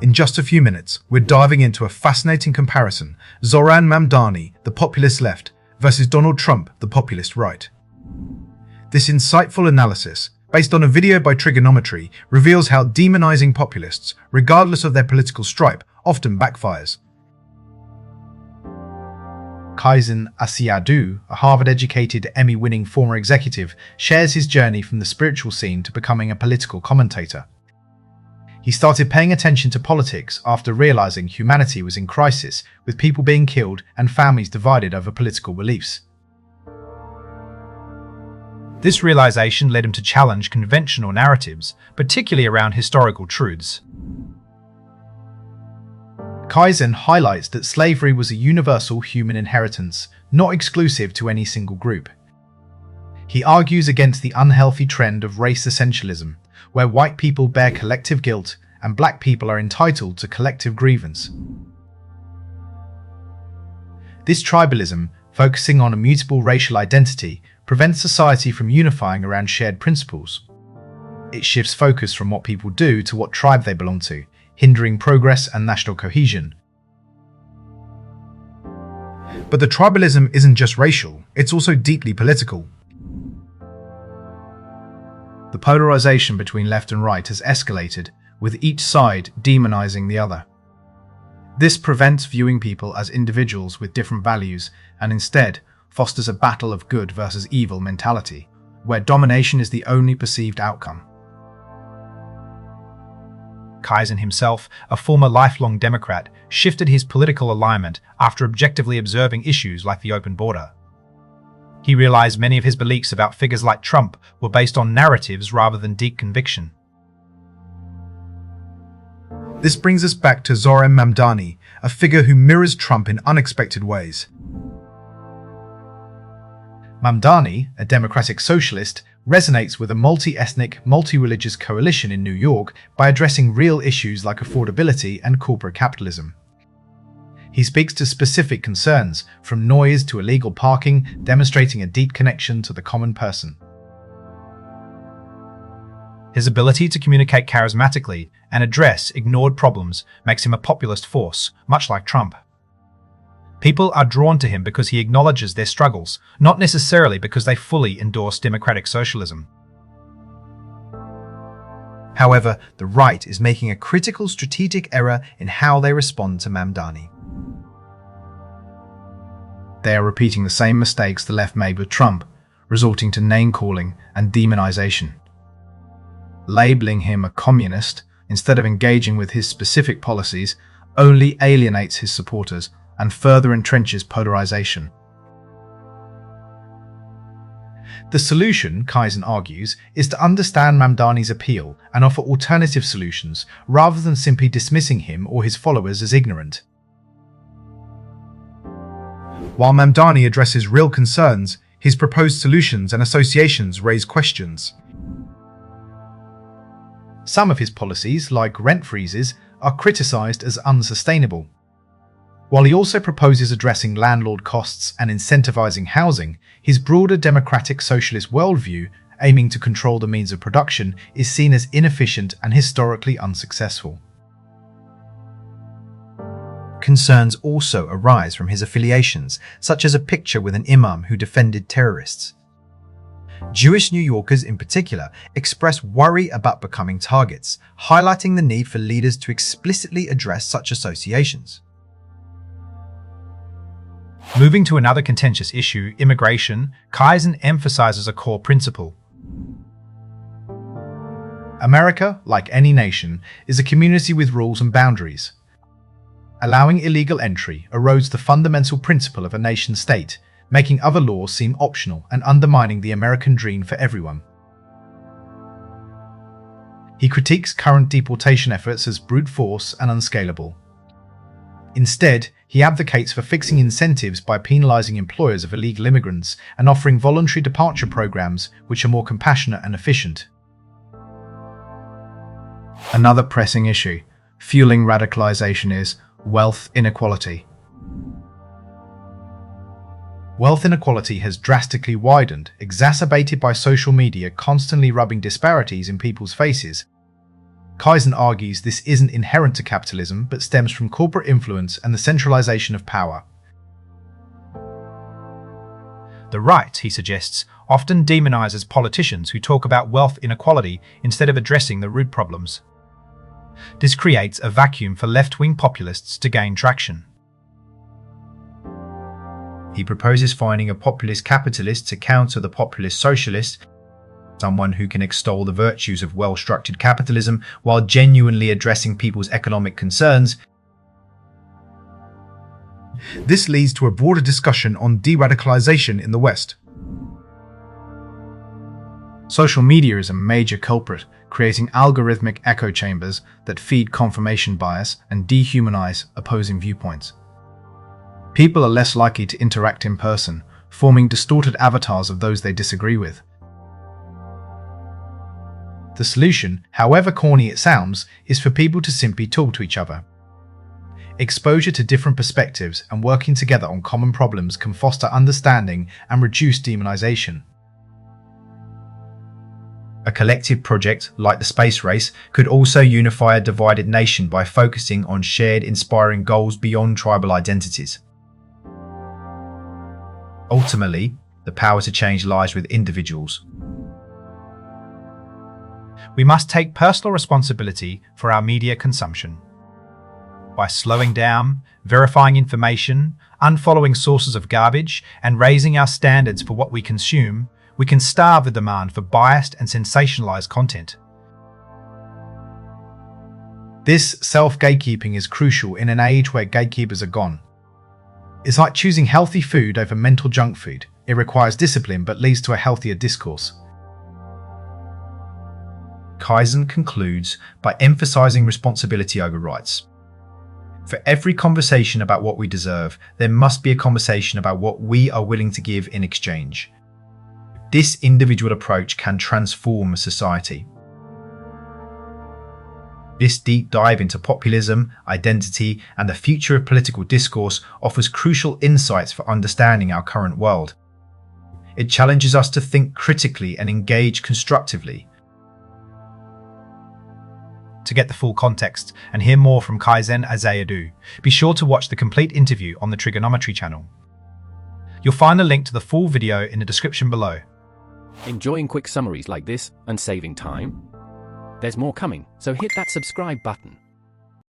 In just a few minutes, we're diving into a fascinating comparison: Zoran Mamdani, the populist left, versus Donald Trump, the populist right. This insightful analysis, based on a video by Triggernometry, reveals how demonizing populists, regardless of their political stripe, often backfires. Kaizen Asiadu, a Harvard-educated, Emmy-winning former executive, shares his journey from the spiritual scene to becoming a political commentator. He started paying attention to politics after realizing humanity was in crisis, with people being killed and families divided over political beliefs. This realization led him to challenge conventional narratives, particularly around historical truths. Kaizen highlights that slavery was a universal human inheritance, not exclusive to any single group. He argues against the unhealthy trend of race essentialism, where white people bear collective guilt and black people are entitled to collective grievance. This tribalism, focusing on immutable racial identity, prevents society from unifying around shared principles. It shifts focus from what people do to what tribe they belong to, hindering progress and national cohesion. But the tribalism isn't just racial, it's also deeply political. The polarization between left and right has escalated, with each side demonizing the other. This prevents viewing people as individuals with different values and instead fosters a battle of good versus evil mentality, where domination is the only perceived outcome. Kaizen himself, a former lifelong Democrat, shifted his political alignment after objectively observing issues like the open border. He realized many of his beliefs about figures like Trump were based on narratives rather than deep conviction. This brings us back to Zoran Mamdani, a figure who mirrors Trump in unexpected ways. Mamdani, a democratic socialist, resonates with a multi-ethnic, multi-religious coalition in New York by addressing real issues like affordability and corporate capitalism. He speaks to specific concerns, from noise to illegal parking, demonstrating a deep connection to the common person. His ability to communicate charismatically and address ignored problems makes him a populist force, much like Trump. People are drawn to him because he acknowledges their struggles, not necessarily because they fully endorse democratic socialism. However, the right is making a critical strategic error in how they respond to Mamdani. They are repeating the same mistakes the left made with Trump, resulting to name-calling and demonization. Labeling him a communist, instead of engaging with his specific policies, only alienates his supporters and further entrenches polarization. The solution, Kaizen argues, is to understand Mamdani's appeal and offer alternative solutions rather than simply dismissing him or his followers as ignorant. While Mamdani addresses real concerns, his proposed solutions and associations raise questions. Some of his policies, like rent freezes, are criticized as unsustainable. While he also proposes addressing landlord costs and incentivizing housing, his broader democratic socialist worldview, aiming to control the means of production, is seen as inefficient and historically unsuccessful. Concerns also arise from his affiliations, such as a picture with an imam who defended terrorists. Jewish New Yorkers in particular express worry about becoming targets, highlighting the need for leaders to explicitly address such associations. Moving to another contentious issue, immigration, Kaizen emphasizes a core principle. America, like any nation, is a community with rules and boundaries. Allowing illegal entry erodes the fundamental principle of a nation-state, making other laws seem optional and undermining the American dream for everyone. He critiques current deportation efforts as brute force and unscalable. Instead, he advocates for fixing incentives by penalizing employers of illegal immigrants and offering voluntary departure programs which are more compassionate and efficient. Another pressing issue, fueling radicalization, is wealth inequality. Wealth inequality has drastically widened, exacerbated by social media constantly rubbing disparities in people's faces. Kaizen argues this isn't inherent to capitalism, but stems from corporate influence and the centralization of power. The right, he suggests, often demonizes politicians who talk about wealth inequality instead of addressing the root problems. This creates a vacuum for left-wing populists to gain traction. He proposes finding a populist capitalist to counter the populist socialist, someone who can extol the virtues of well-structured capitalism while genuinely addressing people's economic concerns. This leads to a broader discussion on de-radicalization in the West. Social media is a major culprit, creating algorithmic echo chambers that feed confirmation bias and dehumanize opposing viewpoints. People are less likely to interact in person, forming distorted avatars of those they disagree with. The solution, however corny it sounds, is for people to simply talk to each other. Exposure to different perspectives and working together on common problems can foster understanding and reduce demonization. A collective project like the space race could also unify a divided nation by focusing on shared, inspiring goals beyond tribal identities. Ultimately, the power to change lies with individuals. We must take personal responsibility for our media consumption. By slowing down, verifying information, unfollowing sources of garbage, and raising our standards for what we consume, we can starve the demand for biased and sensationalized content. This self-gatekeeping is crucial in an age where gatekeepers are gone. It's like choosing healthy food over mental junk food. It requires discipline but leads to a healthier discourse. Kaizen concludes by emphasizing responsibility over rights. For every conversation about what we deserve, there must be a conversation about what we are willing to give in exchange. This individual approach can transform society. This deep dive into populism, identity, and the future of political discourse offers crucial insights for understanding our current world. It challenges us to think critically and engage constructively. To get the full context and hear more from Kaizen Azayadu, be sure to watch the complete interview on the Triggernometry channel. You'll find the link to the full video in the description below. Enjoying quick summaries like this and saving time? There's more coming, so hit that subscribe button.